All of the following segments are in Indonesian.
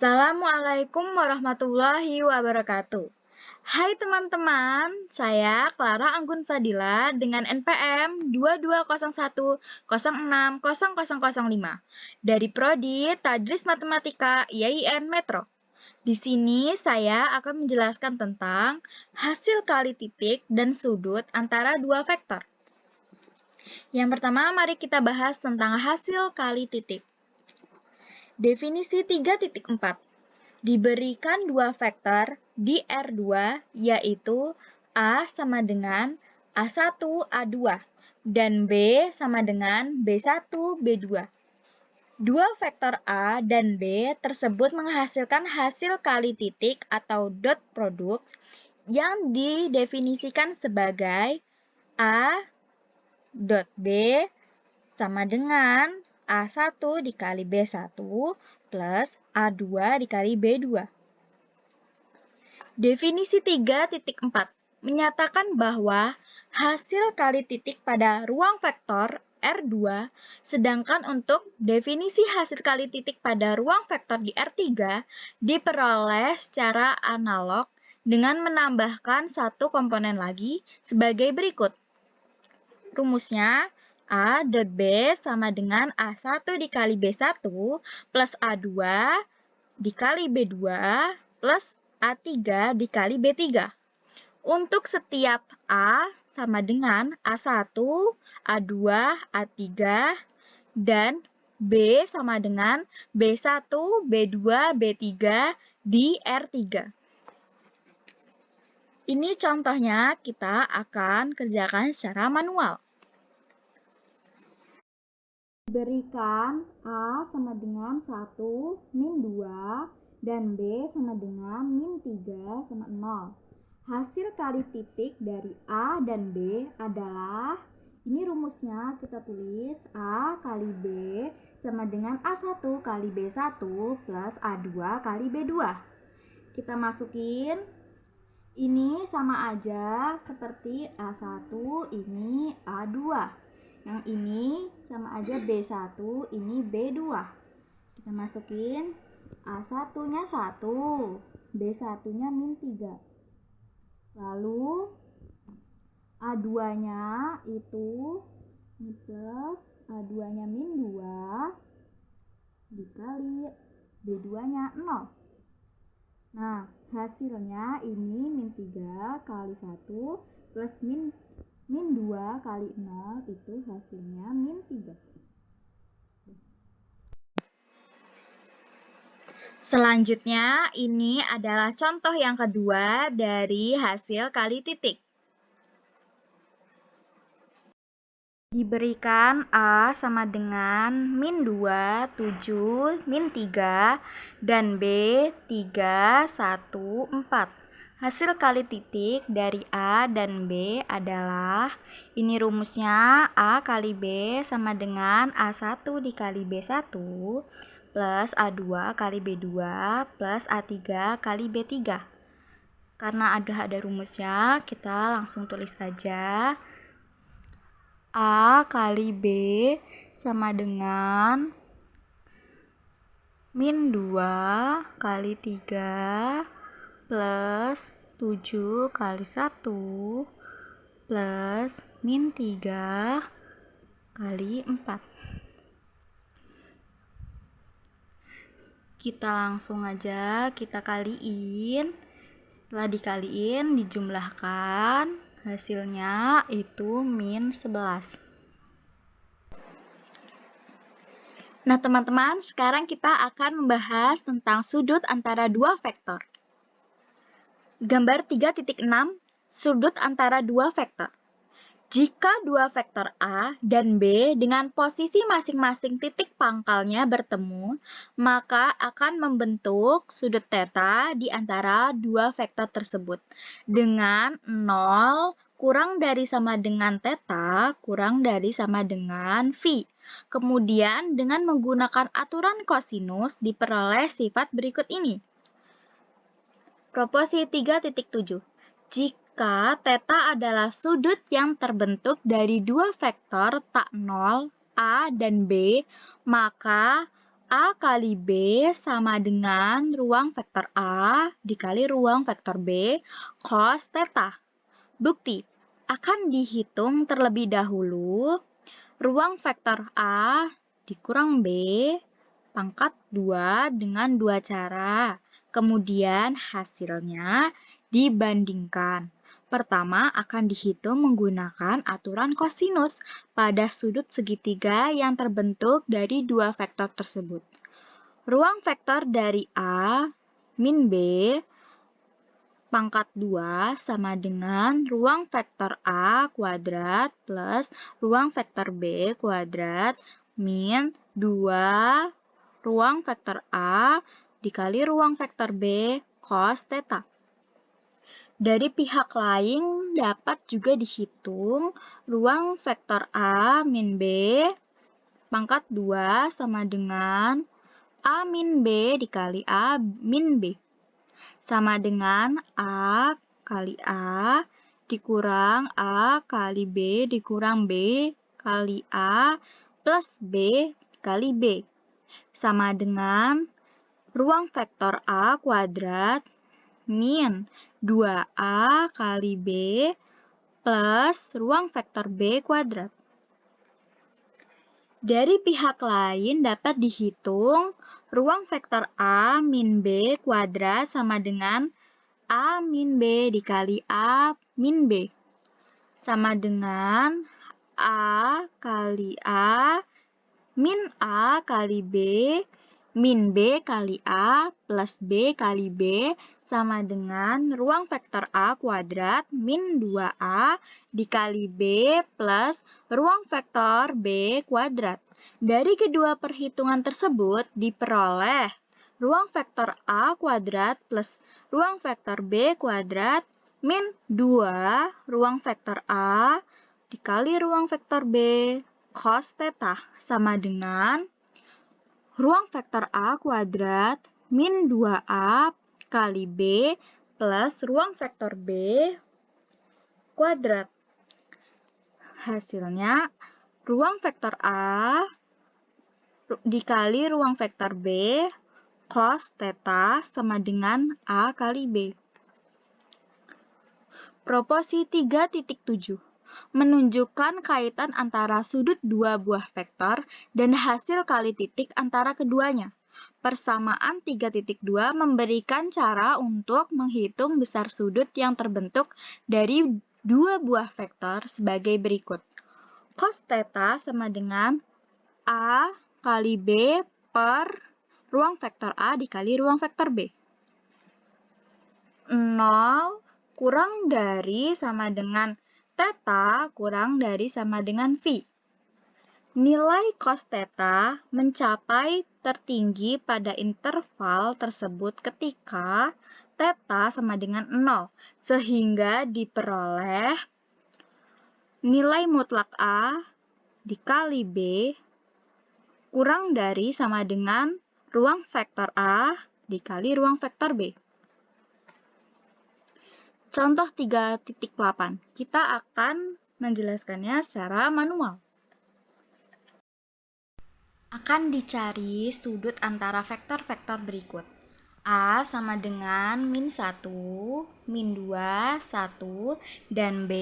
Assalamualaikum warahmatullahi wabarakatuh. Hai teman-teman, saya Clara Anggun Fadila dengan NPM 2201060005 dari Prodi Tadris Matematika IAIN Metro. Di sini saya akan menjelaskan tentang hasil kali titik dan sudut antara dua vektor. Yang pertama, mari kita bahas tentang hasil kali titik. Definisi 3.4. Diberikan dua vektor di R2, yaitu A sama dengan A1, A2, dan B sama dengan B1, B2. Dua vektor A dan B tersebut menghasilkan hasil kali titik atau dot product yang didefinisikan sebagai A dot B sama dengan A1 dikali B1 plus A2 dikali B2. Definisi 3.4 menyatakan bahwa hasil kali titik pada ruang vektor R2, sedangkan untuk definisi hasil kali titik pada ruang vektor di R3 diperoleh secara analog dengan menambahkan satu komponen lagi sebagai berikut. Rumusnya, A dot B sama dengan A1 dikali B1 plus A2 dikali B2 plus A3 dikali B3. Untuk setiap A sama dengan A1, A2, A3, dan B sama dengan B1, B2, B3 di R3. Ini contohnya kita akan kerjakan secara manual. Diberikan A sama dengan 1, min 2, dan B sama dengan min 3 sama 0. Hasil kali titik dari A dan B adalah, ini rumusnya kita tulis, A kali B sama dengan A1 kali B1 plus A2 kali B2. Kita masukin, ini sama aja seperti A1, ini A2. Yang ini sama aja B1, ini B2. Kita masukin A1-nya 1, B1-nya min 3. Lalu A2-nya itu ini plus A2-nya min 2 dikali B2-nya 0. Nah, hasilnya ini min 3 kali 1 plus min 2 kali 0 itu hasilnya min 3. Selanjutnya, ini adalah contoh yang kedua dari hasil kali titik. Diberikan A sama dengan min 2, 7, min 3, dan B, 3, 1, 4. Hasil kali titik dari A dan B adalah, ini rumusnya A kali B sama dengan A1 dikali B1 plus A2 kali B2 plus A3 kali B3. Karena ada rumusnya, kita langsung tulis saja. A kali B sama dengan min 2 kali 3 plus 7 kali 1 plus min 3 kali 4. Kita langsung aja kita kaliin. Setelah dikaliin, dijumlahkan, hasilnya itu min 11. Nah teman-teman, sekarang kita akan membahas tentang sudut antara dua vektor. Gambar 3.6, sudut antara dua vektor. Jika dua vektor A dan B dengan posisi masing-masing titik pangkalnya bertemu, maka akan membentuk sudut theta di antara dua vektor tersebut dengan 0 kurang dari sama dengan theta kurang dari sama dengan phi. Kemudian dengan menggunakan aturan kosinus diperoleh sifat berikut ini. Proporsi 3.7. Jika theta adalah sudut yang terbentuk dari dua vektor tak 0, A dan B, maka A kali B sama dengan ruang vektor A dikali ruang vektor B cos theta. Bukti, akan dihitung terlebih dahulu ruang vektor A dikurang B pangkat 2 dengan dua cara. Kemudian hasilnya dibandingkan. Pertama akan dihitung menggunakan aturan kosinus pada sudut segitiga yang terbentuk dari dua vektor tersebut. Ruang vektor dari A min B pangkat 2 sama dengan ruang vektor A kuadrat plus ruang vektor B kuadrat min 2 ruang vektor A dikali ruang vektor B cos theta. Dari pihak lain dapat juga dihitung ruang vektor A min B pangkat 2 sama dengan A min B dikali A min B. Sama dengan A kali A dikurang A kali B dikurang B kali A plus B kali B. Sama dengan ruang vektor A kuadrat min 2A kali B plus ruang vektor B kuadrat. Dari pihak lain dapat dihitung ruang vektor A min B kuadrat sama dengan A min B dikali A min B. Sama dengan A kali A min A kali B min B kali A plus B kali B sama dengan ruang vektor A kuadrat min 2A dikali B plus ruang vektor B kuadrat. Dari kedua perhitungan tersebut diperoleh ruang vektor A kuadrat plus ruang vektor B kuadrat min 2 ruang vektor A dikali ruang vektor B cos theta sama dengan ruang vektor A kuadrat min 2A kali B plus ruang vektor B kuadrat. Hasilnya ruang vektor A dikali ruang vektor B cos theta sama dengan A kali B. Proporsi 3.7 menunjukkan kaitan antara sudut dua buah vektor dan hasil kali titik antara keduanya. Persamaan 3.2 memberikan cara untuk menghitung besar sudut yang terbentuk dari dua buah vektor sebagai berikut. Cos theta sama dengan A kali B per ruang vektor A dikali ruang vektor B. 0 kurang dari sama dengan theta kurang dari sama dengan phi. Nilai cos theta mencapai tertinggi pada interval tersebut ketika theta sama dengan 0, sehingga diperoleh nilai mutlak A dikali B kurang dari sama dengan ruang vektor A dikali ruang vektor B. Contoh 3.8, kita akan menjelaskannya secara manual. Akan dicari sudut antara vektor-vektor berikut. A sama dengan min 1, min 2, 1, dan B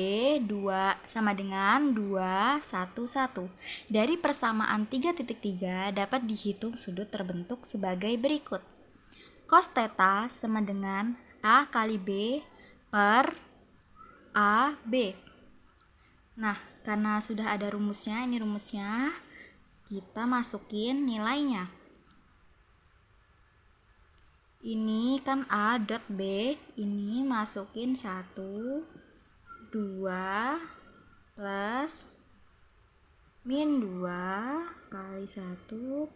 2 sama dengan 2, 1, 1. Dari persamaan 3.3 dapat dihitung sudut terbentuk sebagai berikut. Cos theta sama dengan A kali B per A, B. Nah, karena sudah ada rumusnya, ini rumusnya, kita masukin nilainya. Ini kan A dot B, ini masukin 1, 2, plus min 2 kali 1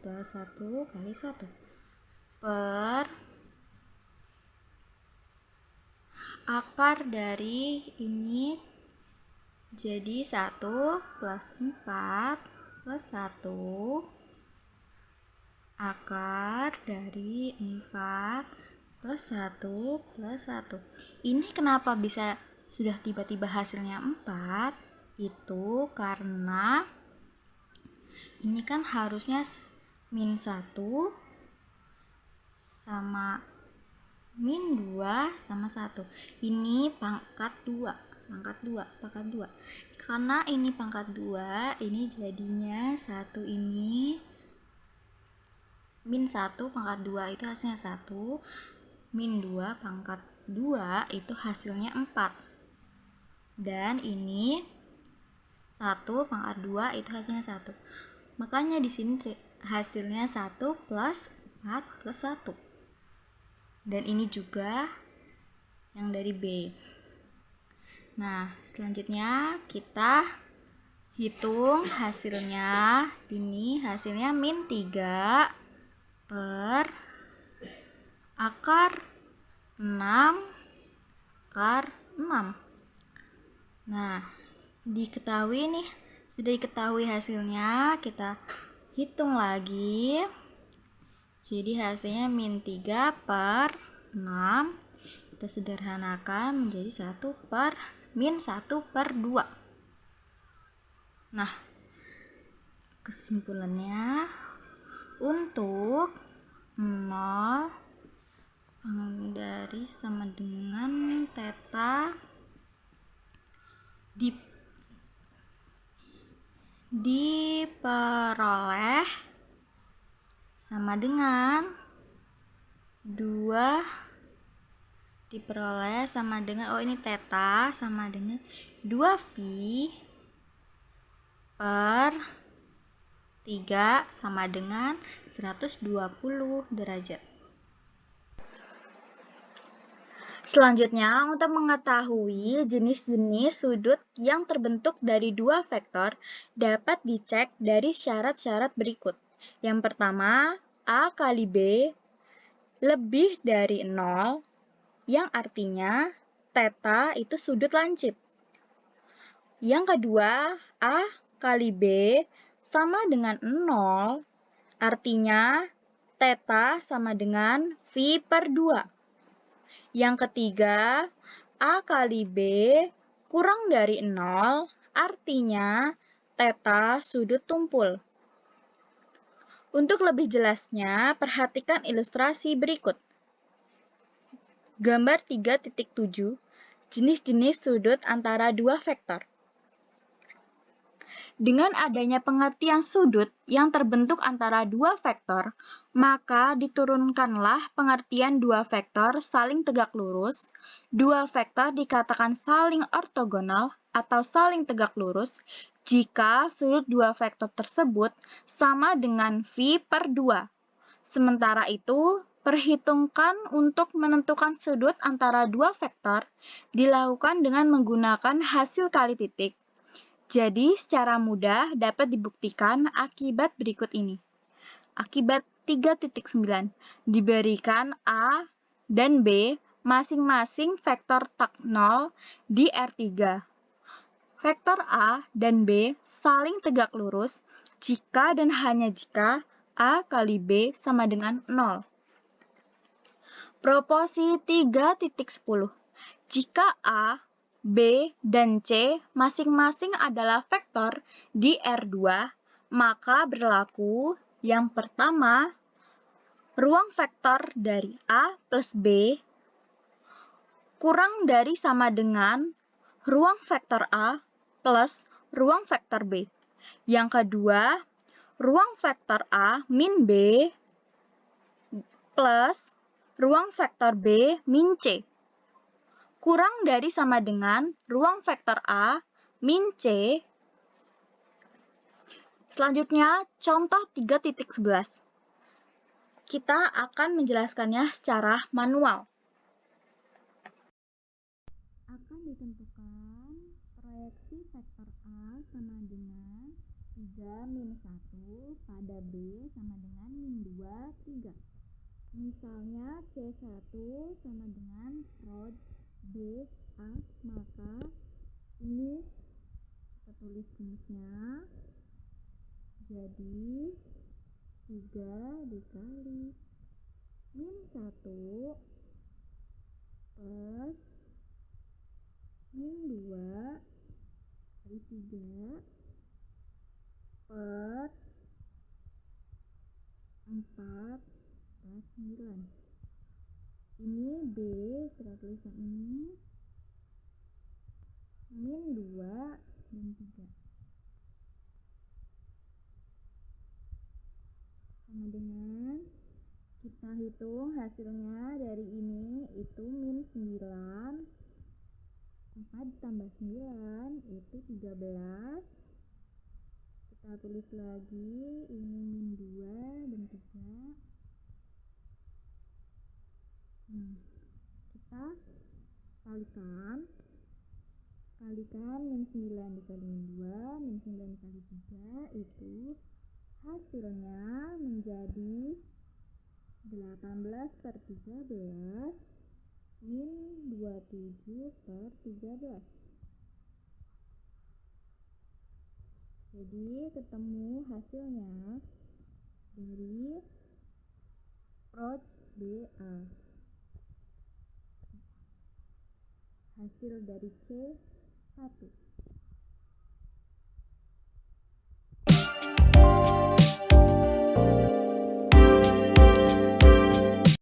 plus 1 kali 1 per akar dari ini jadi 1 plus 4 plus 1 akar dari 4 plus 1 plus 1. Ini kenapa bisa sudah tiba-tiba hasilnya 4? Itu karena ini kan harusnya min 1 sama min 2 sama 1. Ini pangkat 2. Karena ini pangkat 2, ini jadinya 1 ini min 1 pangkat 2 itu hasilnya 1. Min 2 pangkat 2 itu hasilnya 4. Dan ini 1 pangkat 2 itu hasilnya 1. Makanya di sini hasilnya 1 plus 4 plus 1. Dan ini juga yang dari B. Nah, selanjutnya kita hitung hasilnya. Ini hasilnya min 3 per akar 6 akar 6. Nah, sudah diketahui hasilnya, kita hitung lagi. Jadi hasilnya min 3 per 6 kita sederhanakan menjadi min 1 per 2. Nah, kesimpulannya untuk 0 dari sama dengan theta diperoleh sama dengan 2 ini theta sama dengan 2 phi per 3 sama dengan 120 derajat. Selanjutnya, untuk mengetahui jenis-jenis sudut yang terbentuk dari dua vektor dapat dicek dari syarat-syarat berikut. Yang pertama, A kali B lebih dari 0, yang artinya theta itu sudut lancip. Yang kedua, A kali B sama dengan 0, artinya theta sama dengan phi per 2. Yang ketiga, A kali B kurang dari 0, artinya theta sudut tumpul. Untuk lebih jelasnya, perhatikan ilustrasi berikut. Gambar 3.7, jenis-jenis sudut antara dua vektor. Dengan adanya pengertian sudut yang terbentuk antara dua vektor, maka diturunkanlah pengertian dua vektor saling tegak lurus. Dua vektor dikatakan saling ortogonal atau saling tegak lurus jika sudut dua vektor tersebut sama dengan phi per 2. Sementara itu, perhitungkan untuk menentukan sudut antara dua vektor dilakukan dengan menggunakan hasil kali titik. Jadi, secara mudah dapat dibuktikan akibat berikut ini. Akibat 3.9 diberikan A dan B masing-masing vektor tak 0 di R3. Vektor A dan B saling tegak lurus jika dan hanya jika A kali B sama dengan 0. Proporsi 3.10. Jika A, B, dan C masing-masing adalah vektor di R2, maka berlaku yang pertama, ruang vektor dari A plus B kurang dari sama dengan ruang vektor A plus ruang vektor B. Yang kedua, ruang vektor A min B plus ruang vektor B min C kurang dari sama dengan ruang vektor A min C. Selanjutnya, contoh 3.11. Kita akan menjelaskannya secara manual. Akan ditentukan proyeksi vektor A sama dengan 3 min 1 pada B sama dengan min 2, 3. Misalnya C1 sama dengan rho B A, maka ini kita tulis rumusnya jadi 3 dikali min 1 plus min 2 kali 3 per 4 plus 9. Ini B, kita tulis yang ini. Min 2 dan 3. Sama dengan kita hitung hasilnya dari ini itu min 9. 4 ditambah 9 itu 13. Kita tulis lagi ini min 2 dan 3. Kita kalikan min 9 dikali min 2, min 9 dikali 3 itu hasilnya menjadi 18/13 min 27/13. Jadi ketemu hasilnya dari approach BA. Hasil dari C 1.